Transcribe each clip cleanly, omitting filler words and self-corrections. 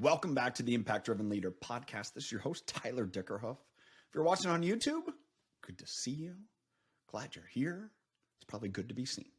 Welcome back to the Impact Driven Leader podcast. This is your host, Tyler Dickerhoff. If you're watching on YouTube, good to see you. Glad you're here. It's probably good to be seen.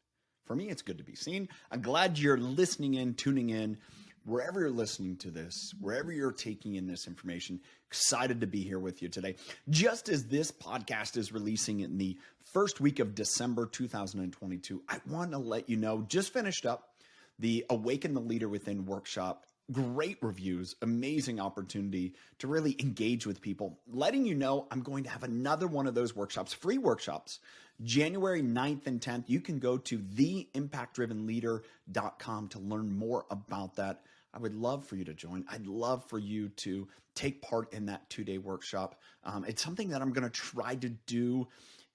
For me, it's good to be seen. I'm glad you're listening in, tuning in, wherever you're listening to this, wherever you're taking in this information. Excited to be here with you today. Just as this podcast is releasing in the first week of December 2022, I want to let you know, just finished up the Awaken the Leader Within workshop. Great reviews, amazing opportunity to really engage with people. Letting you know I'm going to have another one of those workshops, free workshops, January 9th and 10th. You can go to theimpactdrivenleader.com to learn more about that. I would love for you to join. I'd love for you to take part in that 2-day workshop. It's something that I'm going to try to do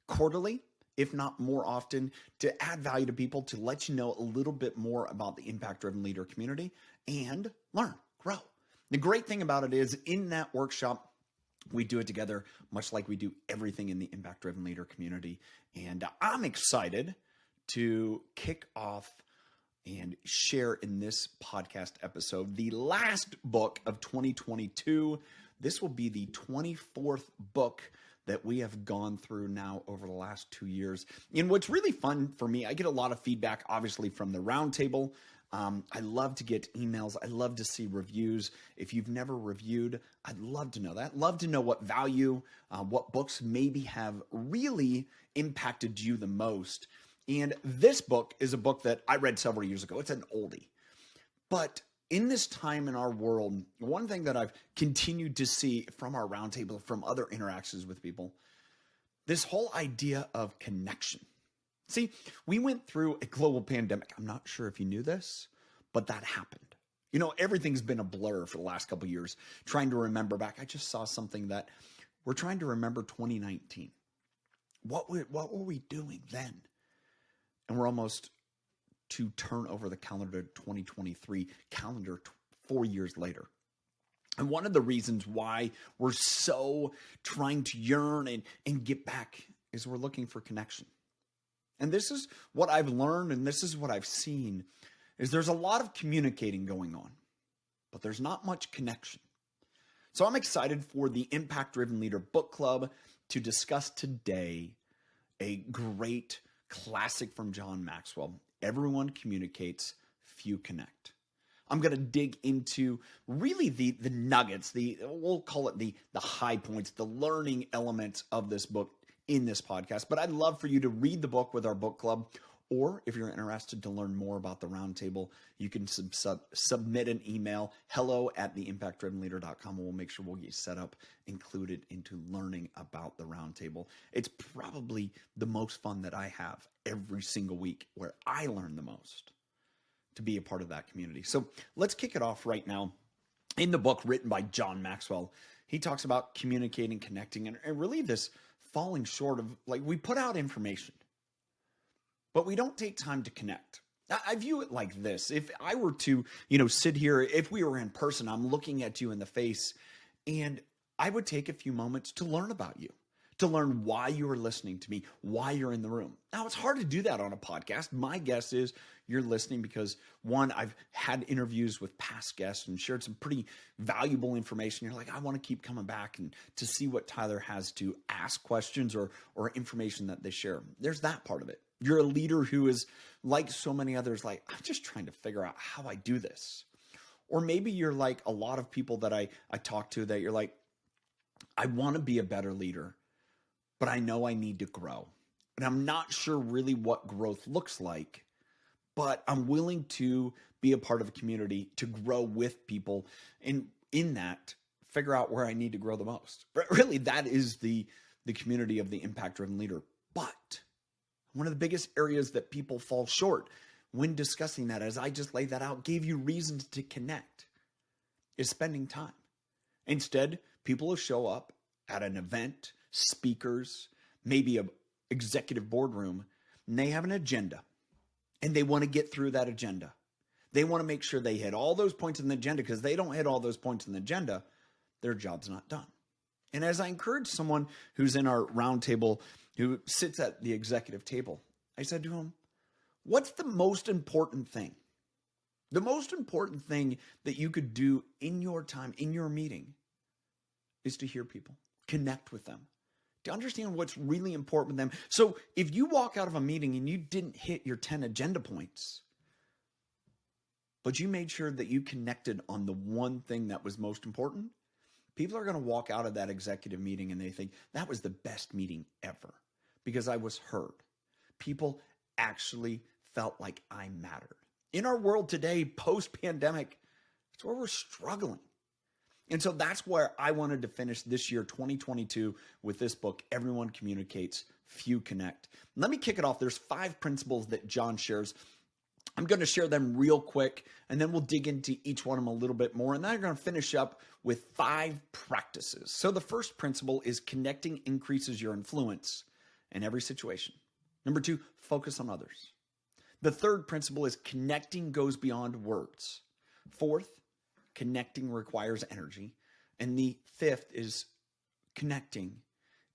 quarterly, if not more often, to add value to people, to let you know a little bit more about the Impact Driven Leader community and learn, grow. The great thing about it is in that workshop, we do it together, much like we do everything in the Impact Driven Leader community. And I'm excited to kick off and share in this podcast episode the last book of 2022. This will be the 24th book that we have gone through now over the last 2 years. And what's really fun for me, I get a lot of feedback, obviously, from the roundtable. I love to get emails. I love to see reviews. If you've never reviewed, I'd love to know that. Love to know what value, what books maybe have really impacted you the most. And this book is a book that I read several years ago. It's an oldie. But in this time in our world, one thing that I've continued to see from our roundtable, from other interactions with people, this whole idea of connection. See, we went through a global pandemic. I'm not sure if you knew this, but that happened. You know, everything's been a blur for the last couple of years, trying to remember back. I just saw something that we're trying to remember 2019. What were we doing then? And we're almost to turn over the calendar to 2023 calendar 4 years later. And one of the reasons why we're so trying to yearn and get back is we're looking for connection. And this is what I've learned, and this is what I've seen, is there's a lot of communicating going on, but there's not much connection. So I'm excited for the Impact Driven Leader Book Club to discuss today a great classic from John Maxwell. Everyone communicates, few connect. I'm going to dig into really the nuggets, we'll call it the high points, the learning elements of this book in this podcast. But I'd love for you to read the book with our book club, or if you're interested to learn more about the roundtable, you can submit an email, hello@theimpactdrivenleader.com, and we'll make sure we'll get you set up, included into learning about the roundtable. It's probably the most fun that I have every single week, where I learn the most to be a part of that community. So let's kick it off right now. In the book written by John Maxwell, he talks about communicating, connecting, and really this falling short of, like, we put out information, but we don't take time to connect. I view it like this. If I were to, sit here, if we were in person, I'm looking at you in the face, and I would take a few moments to learn about you, to learn why you are listening to me, why you're in the room. Now, it's hard to do that on a podcast. My guess is you're listening because, one, I've had interviews with past guests and shared some pretty valuable information. You're like, I want to keep coming back and to see what Tyler has to ask questions or information that they share. There's that part of it. You're a leader who is, like so many others, like, I'm just trying to figure out how I do this. Or maybe you're like a lot of people that I talk to, that you're like, I want to be a better leader, but I know I need to grow. And I'm not sure really what growth looks like, but I'm willing to be a part of a community, to grow with people, and in that, figure out where I need to grow the most. But really, that is the community of the Impact Driven Leader. But one of the biggest areas that people fall short when discussing that, as I just laid that out, gave you reasons to connect, is spending time. Instead, people will show up at an event, speakers, maybe an executive boardroom, and they have an agenda, and they want to get through that agenda. They want to make sure they hit all those points in the agenda, because they don't hit all those points in the agenda, their job's not done. And as I encourage someone who's in our roundtable, who sits at the executive table, I said to him, what's the most important thing? The most important thing that you could do in your time, in your meeting, is to hear people, connect with them, to understand what's really important with them. So if you walk out of a meeting and you didn't hit your 10 agenda points, but you made sure that you connected on the one thing that was most important, people are going to walk out of that executive meeting and they think that was the best meeting ever because I was heard. People actually felt like I mattered. In our world today, post-pandemic, it's where we're struggling. And so that's where I wanted to finish this year, 2022, with this book, Everyone Communicates, Few Connect. Let me kick it off. There's 5 principles that John shares. I'm going to share them real quick, and then we'll dig into each one of them a little bit more. And then I'm going to finish up with 5 practices. So the first principle is connecting increases your influence in every situation. Number 2, focus on others. The third principle is connecting goes beyond words. Fourth, connecting requires energy. And the 5th is connecting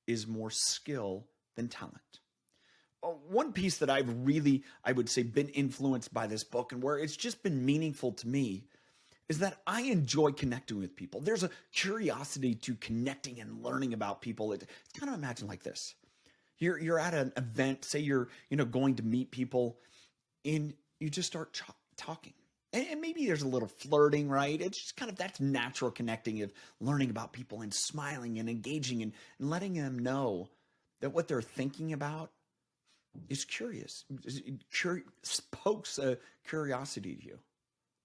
is more skill than talent. One piece that I've really, I would say, been influenced by this book and where it's just been meaningful to me is that I enjoy connecting with people. There's a curiosity to connecting and learning about people. It's kind of imagine like this. You're at an event, say you're going to meet people, and you just start talking. And maybe there's a little flirting, right? It's just kind of that's natural connecting of learning about people and smiling and engaging and letting them know that what they're thinking about is curious. Pokes a curiosity to you.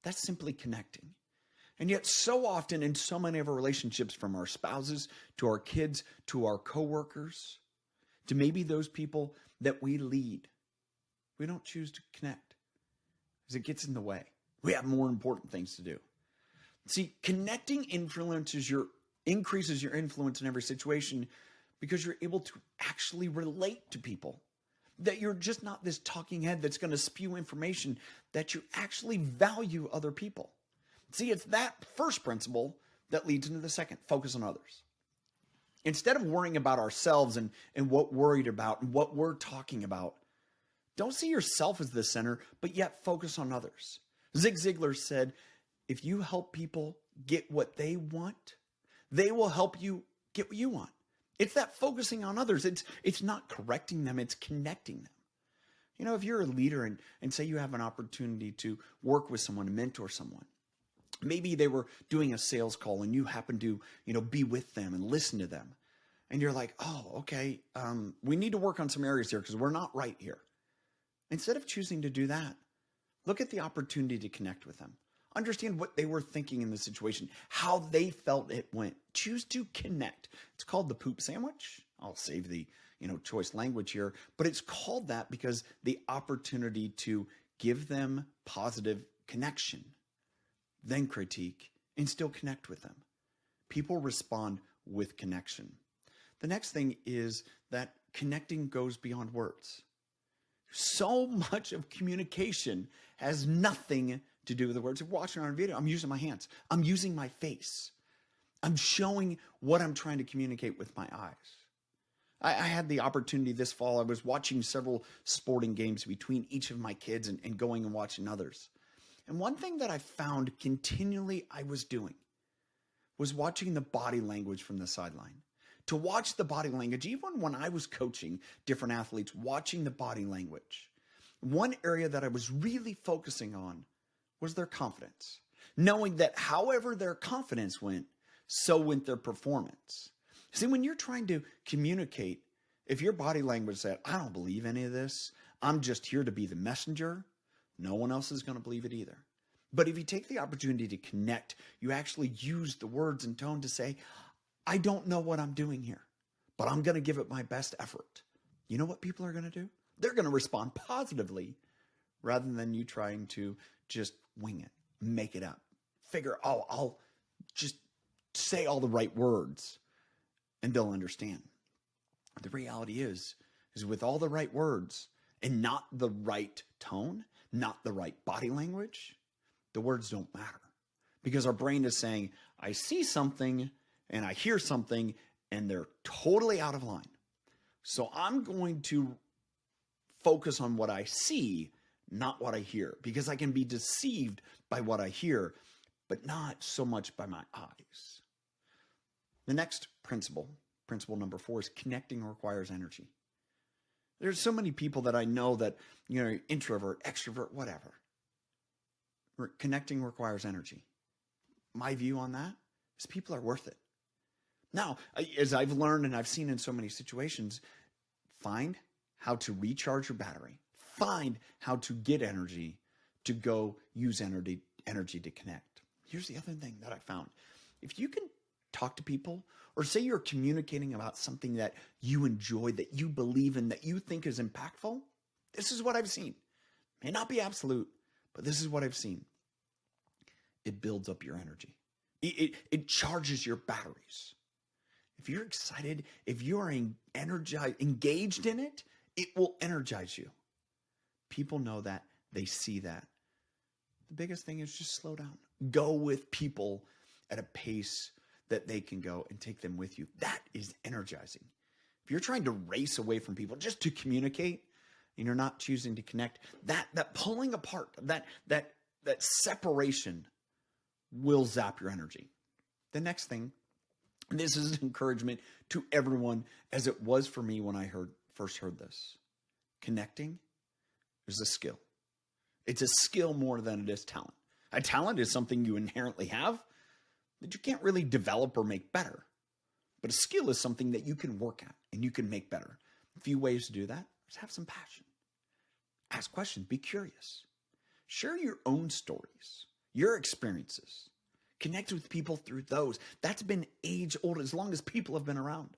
That's simply connecting. And yet so often in so many of our relationships, from our spouses to our kids to our coworkers to maybe those people that we lead, we don't choose to connect because it gets in the way. We have more important things to do. See, connecting increases your influence in every situation because you're able to actually relate to people. That you're just not this talking head that's going to spew information, that you actually value other people. See, it's that first principle that leads into the second, focus on others. Instead of worrying about ourselves and what we're worried about and what we're talking about, don't see yourself as the center, but yet focus on others. Zig Ziglar said, if you help people get what they want, they will help you get what you want. It's that focusing on others. It's not correcting them, it's connecting them. You know, if you're a leader and say you have an opportunity to work with someone, mentor someone, maybe they were doing a sales call and you happen to, be with them and listen to them. And you're like, oh, okay, we need to work on some areas here because we're not right here. Instead of choosing to do that, look at the opportunity to connect with them. Understand what they were thinking in the situation, how they felt it went. Choose to connect. It's called the poop sandwich. I'll save the, choice language here, but it's called that because the opportunity to give them positive connection, then critique, and still connect with them. People respond with connection. The next thing is that connecting goes beyond words. So much of communication has nothing to do with the words. If you're watching on a video, I'm using my hands. I'm using my face. I'm showing what I'm trying to communicate with my eyes. I had the opportunity this fall. I was watching several sporting games between each of my kids and going and watching others. And one thing that I found continually I was doing was watching the body language from the sideline. To watch the body language, even when I was coaching different athletes, watching the body language. One area that I was really focusing on was their confidence. Knowing that however their confidence went, so went their performance. See, when you're trying to communicate, if your body language said, I don't believe any of this, I'm just here to be the messenger, no one else is going to believe it either. But if you take the opportunity to connect, you actually use the words and tone to say, I don't know what I'm doing here, but I'm going to give it my best effort. You know what people are going to do? They're going to respond positively rather than you trying to just wing it, make it up, figure, I'll just say all the right words and they'll understand. The reality is with all the right words and not the right tone, not the right body language, the words don't matter because our brain is saying, I see something and I hear something and they're totally out of line. So I'm going to focus on what I see, not what I hear, because I can be deceived by what I hear, but not so much by my eyes. The next principle number 4, is connecting requires energy. There's so many people that I know that, introvert, extrovert, whatever. Connecting requires energy. My view on that is people are worth it. Now, as I've learned and I've seen in so many situations, find how to recharge your battery. Find how to get energy to go use energy to connect. Here's the other thing that I found. If you can talk to people, or say you're communicating about something that you enjoy, that you believe in, that you think is impactful, this is what I've seen. May not be absolute, but this is what I've seen. It builds up your energy. It charges your batteries. If you're excited, if you are engaged in it, it will energize you. People know that. They see that. The biggest thing is just slow down. Go with people at a pace that they can go, and take them with you. That is energizing. If you're trying to race away from people just to communicate, and you're not choosing to connect, that pulling apart, that separation will zap your energy. The next thing, and this is an encouragement to everyone, as it was for me when I first heard this. Connecting is a skill. It's a skill more than it is talent. A talent is something you inherently have that you can't really develop or make better. But a skill is something that you can work at and you can make better. A few ways to do that is have some passion. Ask questions. Be curious. Share your own stories, your experiences. Connect with people through those. That's been age old as long as people have been around.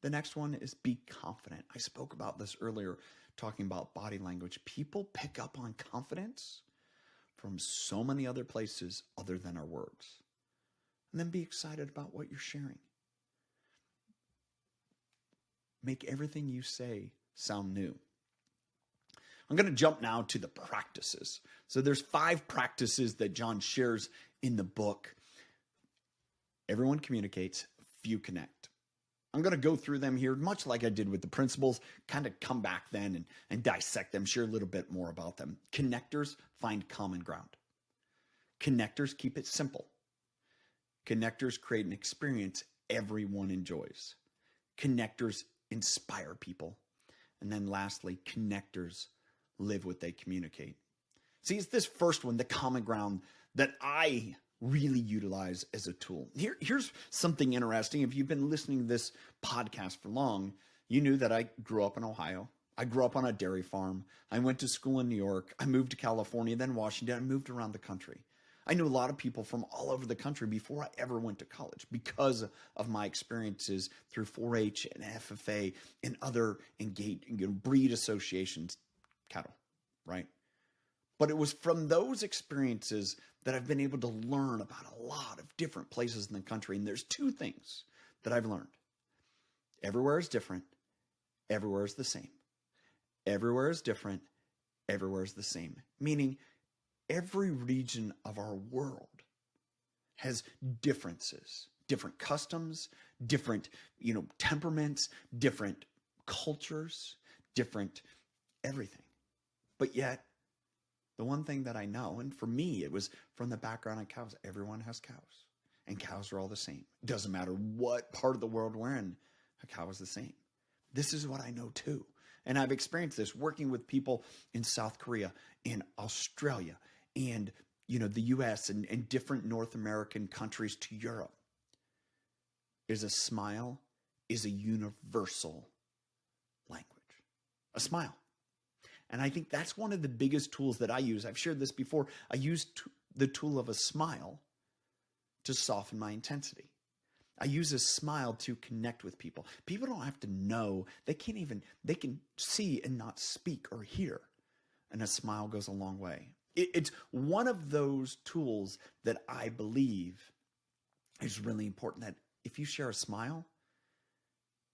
The next one is be confident. I spoke about this earlier, talking about body language. People pick up on confidence from so many other places other than our words. And then be excited about what you're sharing. Make everything you say sound new. I'm going to jump now to the practices. So there's 5 practices that John shares in the book. Everyone communicates, few connect. I'm going to go through them here, much like I did with the principles, kind of come back then and dissect them, share a little bit more about them. Connectors find common ground. Connectors keep it simple. Connectors create an experience everyone enjoys. Connectors inspire people. And then lastly, connectors live what they communicate. See, it's this first one, the common ground, that I really utilize as a tool. Here's something interesting. If you've been listening to this podcast for long, you knew that I grew up in Ohio. I grew up on a dairy farm. I went to school in New York. I moved to California, then Washington. I moved around the country. I knew a lot of people from all over the country before I ever went to college because of my experiences through 4-H and FFA and other breed associations, cattle, right? But it was from those experiences that I've been able to learn about a lot of different places in the country. And there's 2 things that I've learned. Everywhere is different. Everywhere is the same. Everywhere is different. Everywhere is the same. Meaning, every region of our world has differences, different customs, different, temperaments, different cultures, different everything. But yet, the one thing that I know, and for me, it was from the background on cows. Everyone has cows, and cows are all the same. It doesn't matter what part of the world we're in, a cow is the same. This is what I know too. And I've experienced this working with people in South Korea, in Australia, and the US and different North American countries to Europe. Is a smile is a universal language. A smile. And I think that's one of the biggest tools that I use. I've shared this before. I use the tool of a smile to soften my intensity. I use a smile to connect with people. People don't have to know. They can see and not speak or hear. And a smile goes a long way. It's one of those tools that I believe is really important, that if you share a smile,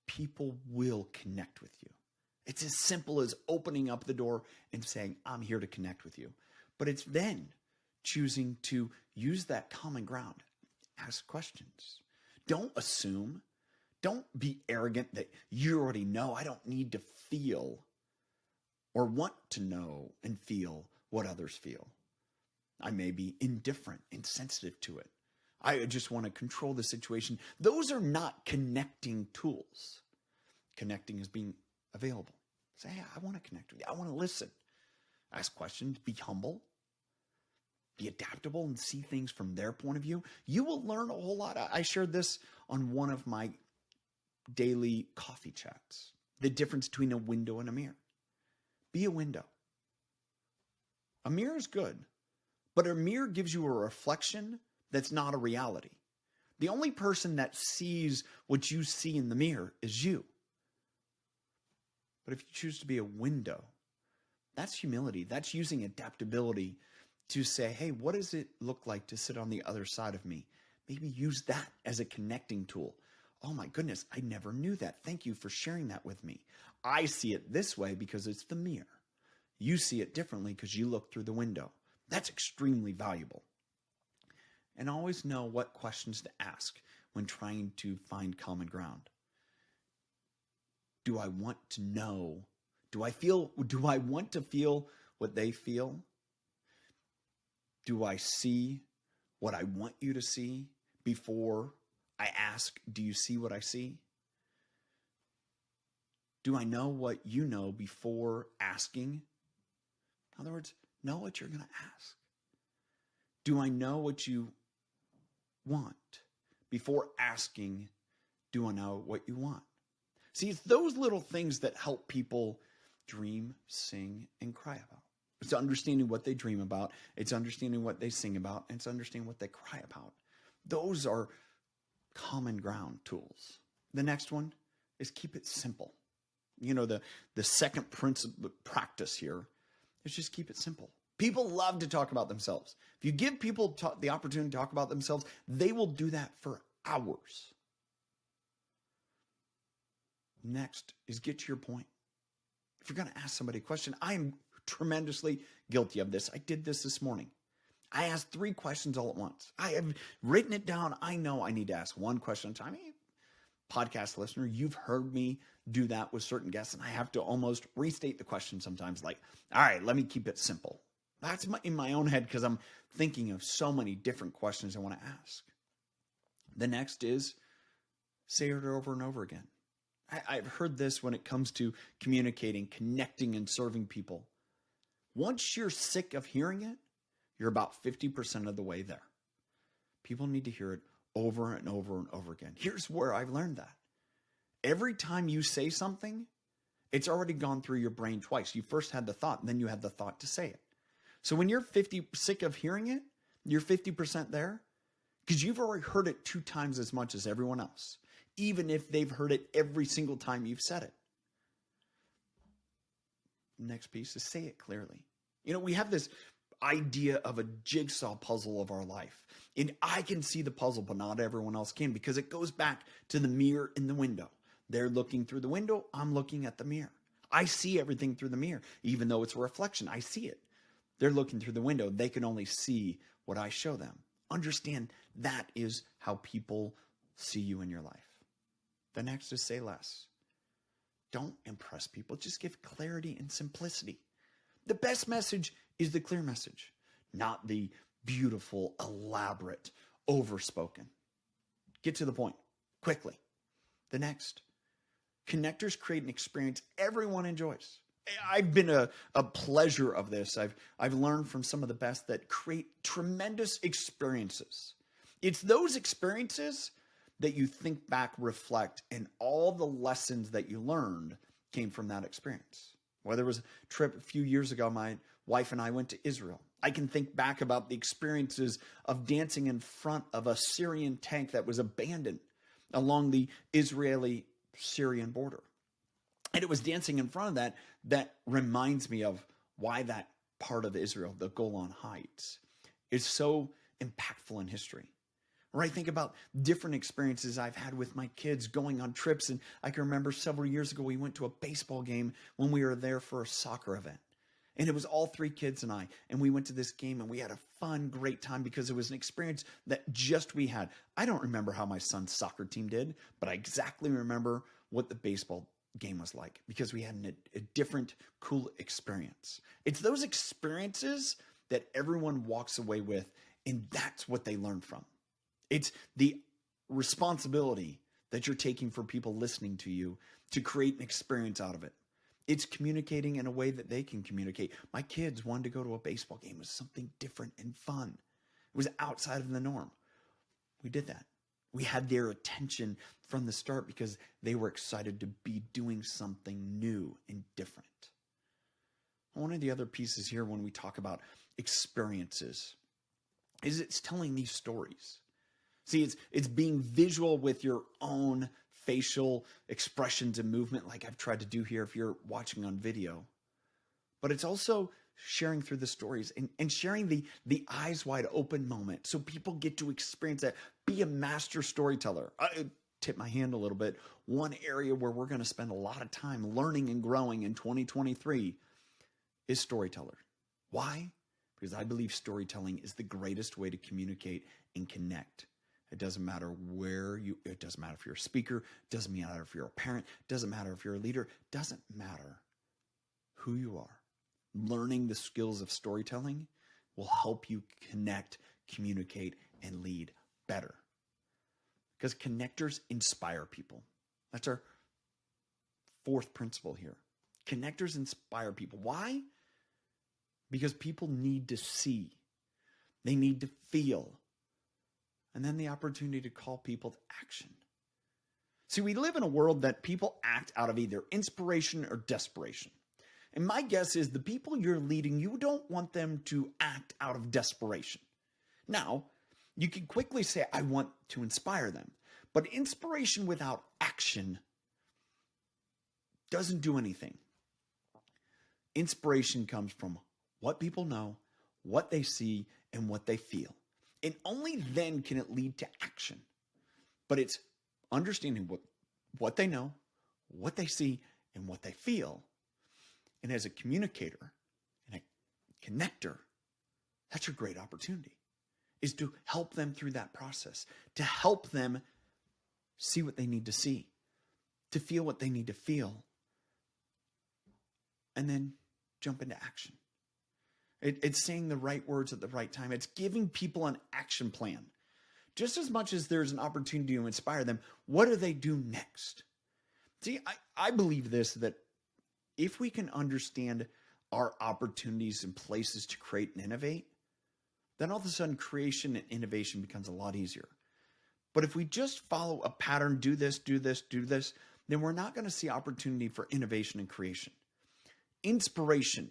people will connect with you. It's as simple as opening up the door and saying, I'm here to connect with you. But it's then choosing to use that common ground. Ask questions. Don't assume. Don't be arrogant that you already know. I don't need to feel or want to know and feel what others feel. I may be indifferent, insensitive to it. I just want to control the situation. Those are not connecting tools. Connecting is being available. Say, hey, I want to connect with you. I want to listen. Ask questions. Be humble. Be adaptable and see things from their point of view. You will learn a whole lot. I shared this on one of my daily coffee chats. The difference between a window and a mirror. Be a window. A mirror is good, but a mirror gives you a reflection that's not a reality. The only person that sees what you see in the mirror is you. But if you choose to be a window, that's humility. That's using adaptability to say, hey, what does it look like to sit on the other side of me? Maybe use that as a connecting tool. Oh my goodness, I never knew that. Thank you for sharing that with me. I see it this way because it's the mirror. You see it differently because you look through the window. That's extremely valuable. And always know what questions to ask when trying to find common ground. Do I want to know? Do I want to feel what they feel? Do I see what I want you to see before I ask, do you see what I see? Do I know what you know before asking? In other words, know what you're going to ask. Do I know what you want before asking, do I know what you want? See, it's those little things that help people dream, sing, and cry about. It's understanding what they dream about. It's understanding what they sing about. And it's understanding what they cry about. Those are common ground tools. The next one is keep it simple. You know, the second principle practice here is just keep it simple. People love to talk about themselves. If you give people the opportunity to talk about themselves, they will do that for hours. Next is get to your point. If you're going to ask somebody a question, I am tremendously guilty of this. I did this morning. I asked 3 questions all at once. I have written it down. I know I need to ask one question at a time. Hey, podcast listener, you've heard me do that with certain guests, and I have to almost restate the question sometimes like, all right, let me keep it simple. That's in my own head because I'm thinking of so many different questions I want to ask. The next is say it over and over again. I've heard this when it comes to communicating, connecting, and serving people. Once you're sick of hearing it, you're about 50% of the way there. People need to hear it over and over and over again. Here's where I've learned that. Every time you say something, it's already gone through your brain twice. You first had the thought, and then you had the thought to say it. So when you're sick of hearing it, you're 50% there because you've already heard it 2 times as much as everyone else, even if they've heard it every single time you've said it. Next piece is say it clearly. You know, we have this idea of a jigsaw puzzle of our life. And I can see the puzzle, but not everyone else can because it goes back to the mirror in the window. They're looking through the window. I'm looking at the mirror. I see everything through the mirror, even though it's a reflection. I see it. They're looking through the window. They can only see what I show them. Understand that is how people see you in your life. The next is say less. Don't impress people. Just give clarity and simplicity. The best message is the clear message, not the beautiful, elaborate, overspoken. Get to the point quickly. The next, connectors create an experience everyone enjoys. I've been a pleasure of this. I've learned from some of the best that create tremendous experiences. It's those experiences that you think back, reflect, and all the lessons that you learned came from that experience. Whether it was a trip a few years ago, my wife and I went to Israel. I can think back about the experiences of dancing in front of a Syrian tank that was abandoned along the Israeli-Syrian border. And it was dancing in front of that reminds me of why that part of Israel, the Golan Heights, is so impactful in history. Or I think about different experiences I've had with my kids going on trips. And I can remember several years ago, we went to a baseball game when we were there for a soccer event. And it was all 3 kids and I. And we went to this game and we had a fun, great time because it was an experience that just we had. I don't remember how my son's soccer team did, but I exactly remember what the baseball game was like, because we had a different, cool experience. It's those experiences that everyone walks away with, and that's what they learn from. It's the responsibility that you're taking for people listening to you to create an experience out of it. It's communicating in a way that they can communicate. My kids wanted to go to a baseball game. It was something different and fun. It was outside of the norm. We did that. We had their attention from the start because they were excited to be doing something new and different. One of the other pieces here when we talk about experiences is it's telling these stories. See, it's being visual with your own facial expressions and movement, like I've tried to do here if you're watching on video. But it's also sharing through the stories and sharing the eyes wide open moment so people get to experience that. Be a master storyteller. I tip my hand a little bit. One area where we're going to spend a lot of time learning and growing in 2023 is storyteller. Why? Because I believe storytelling is the greatest way to communicate and connect. It doesn't matter it doesn't matter if you're a speaker, it doesn't matter if you're a parent, it doesn't matter if you're a leader, it doesn't matter who you are. Learning the skills of storytelling will help you connect, communicate, and lead better. Because connectors inspire people. That's our fourth principle here. Connectors inspire people. Why? Because people need to see. They need to feel. And then the opportunity to call people to action. See, we live in a world that people act out of either inspiration or desperation. And my guess is the people you're leading, you don't want them to act out of desperation. Now, you can quickly say, I want to inspire them. But inspiration without action doesn't do anything. Inspiration comes from what people know, what they see, and what they feel. And only then can it lead to action. But it's understanding what they know, what they see, and what they feel. And as a communicator and a connector, that's your great opportunity, is to help them through that process, to help them see what they need to see, to feel what they need to feel, and then jump into action. It's saying the right words at the right time. It's giving people an action plan. Just as much as there's an opportunity to inspire them, what do they do next? See, I believe this, that if we can understand our opportunities and places to create and innovate, then all of a sudden creation and innovation becomes a lot easier. But if we just follow a pattern, do this, do this, do this, then we're not going to see opportunity for innovation and creation. Inspiration,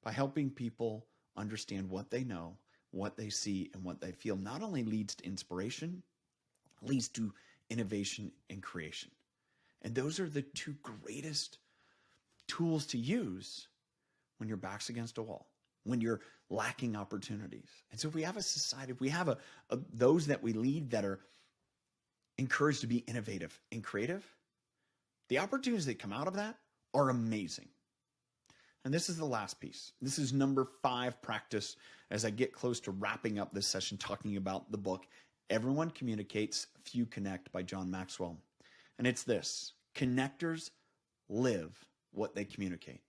by helping people understand what they know, what they see, and what they feel, not only leads to inspiration, leads to innovation and creation. And those are the two greatest tools to use when your back's against a wall, when you're lacking opportunities. And so if we have a society, if we have those that we lead that are encouraged to be innovative and creative, the opportunities that come out of that are amazing. And this is the last piece. This is number 5 practice as I get close to wrapping up this session talking about the book, Everyone Communicates, Few Connect by John Maxwell. And it's this: connectors live what they communicate.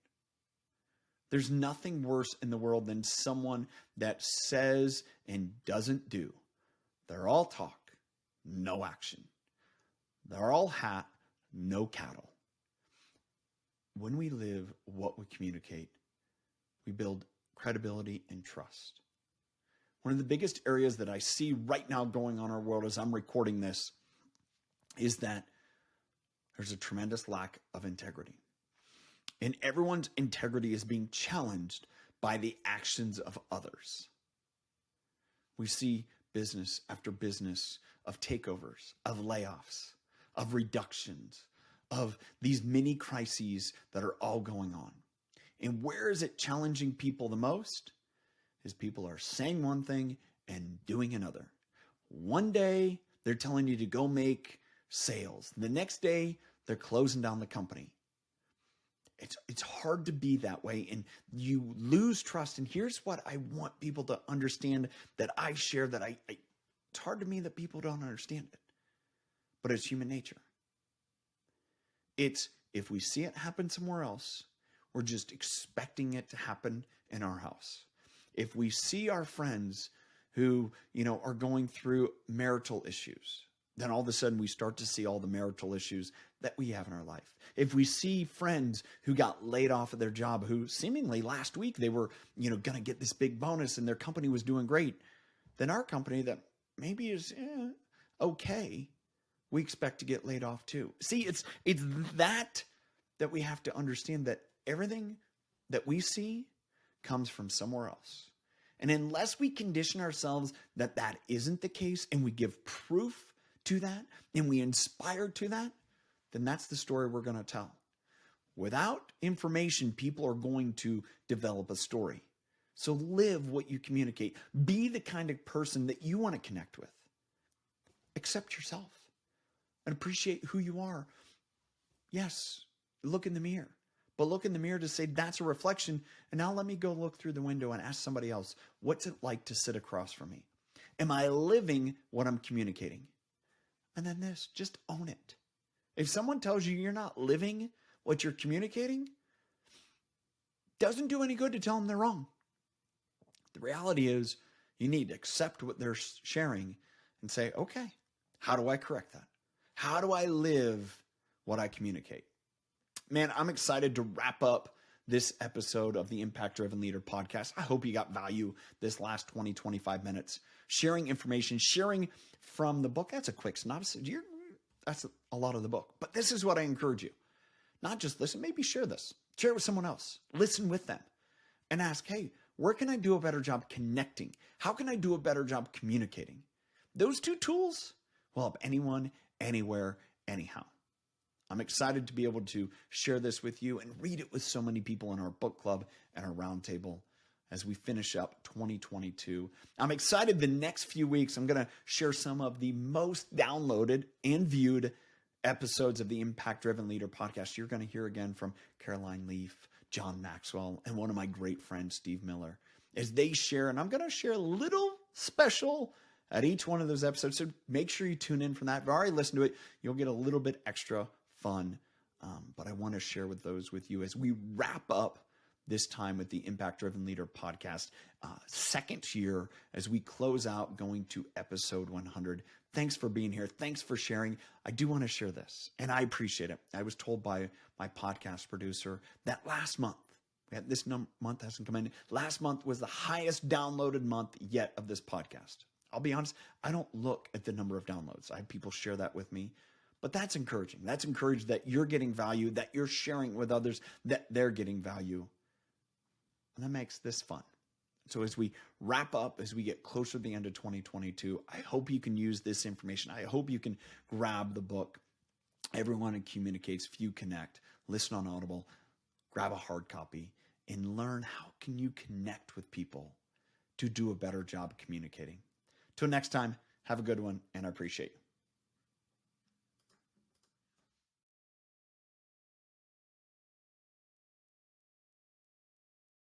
There's nothing worse in the world than someone that says and doesn't do. They're all talk, no action. They're all hat, no cattle. When we live what we communicate, we build credibility and trust. One of the biggest areas that I see right now going on in our world as I'm recording this is that there's a tremendous lack of integrity. And everyone's integrity is being challenged by the actions of others. We see business after business of takeovers, of layoffs, of reductions, of these mini crises that are all going on. And where is it challenging people the most? Is people are saying one thing and doing another. One day they're telling you to go make sales. The next day they're closing down the company. It's hard to be that way, and you lose trust. And here's what I want people to understand that I share, that it's hard to me that people don't understand it, but it's human nature. It's if we see it happen somewhere else, we're just expecting it to happen in our house. If we see our friends who, are going through marital issues, then all of a sudden we start to see all the marital issues that we have in our life. If we see friends who got laid off of their job, who seemingly last week they were, going to get this big bonus and their company was doing great, then our company that maybe is okay, we expect to get laid off too. See, it's that we have to understand that everything that we see comes from somewhere else. And unless we condition ourselves that that isn't the case and we give proof to that and we inspire to that, then that's the story we're going to tell. Without information, people are going to develop a story. So live what you communicate. Be the kind of person that you want to connect with. Accept yourself and appreciate who you are. Yes, look in the mirror. But look in the mirror to say, that's a reflection. And now let me go look through the window and ask somebody else, what's it like to sit across from me? Am I living what I'm communicating? And then this, just own it. If someone tells you you're not living what you're communicating, doesn't do any good to tell them they're wrong. The reality is you need to accept what they're sharing and say, okay, how do I correct that? How do I live what I communicate? Man, I'm excited to wrap up this episode of the Impact Driven Leader podcast. I hope you got value this last 20, 25 minutes. Sharing information, sharing from the book. That's a quick synopsis. That's a lot of the book. But this is what I encourage you. Not just listen, maybe share this. Share it with someone else. Listen with them and ask, hey, where can I do a better job connecting? How can I do a better job communicating? Those two tools will help anyone, anywhere, anyhow. I'm excited to be able to share this with you and read it with so many people in our book club and our roundtable as we finish up 2022. I'm excited the next few weeks. I'm going to share some of the most downloaded and viewed episodes of the Impact Driven Leader podcast. You're going to hear again from Caroline Leaf, John Maxwell, and one of my great friends, Steve Miller, as they share. And I'm going to share a little special at each one of those episodes. So make sure you tune in for that. If you've already listened to it, you'll get a little bit extra fun. But I want to share those with you as we wrap up this time with the Impact Driven Leader podcast, second year as we close out going to episode 100. Thanks for being here. Thanks for sharing. I do want to share this, and I appreciate it. I was told by my podcast producer that last month, this month hasn't come in, last month was the highest downloaded month yet of this podcast. I'll be honest, I don't look at the number of downloads. I have people share that with me. But that's encouraging. That's encouraging that you're getting value, that you're sharing with others, that they're getting value. And that makes this fun. So as we wrap up, as we get closer to the end of 2022, I hope you can use this information. I hope you can grab the book, Everyone Who Communicates, Few Connect, listen on Audible, grab a hard copy, and learn how can you connect with people to do a better job communicating. Till next time, have a good one, and I appreciate you.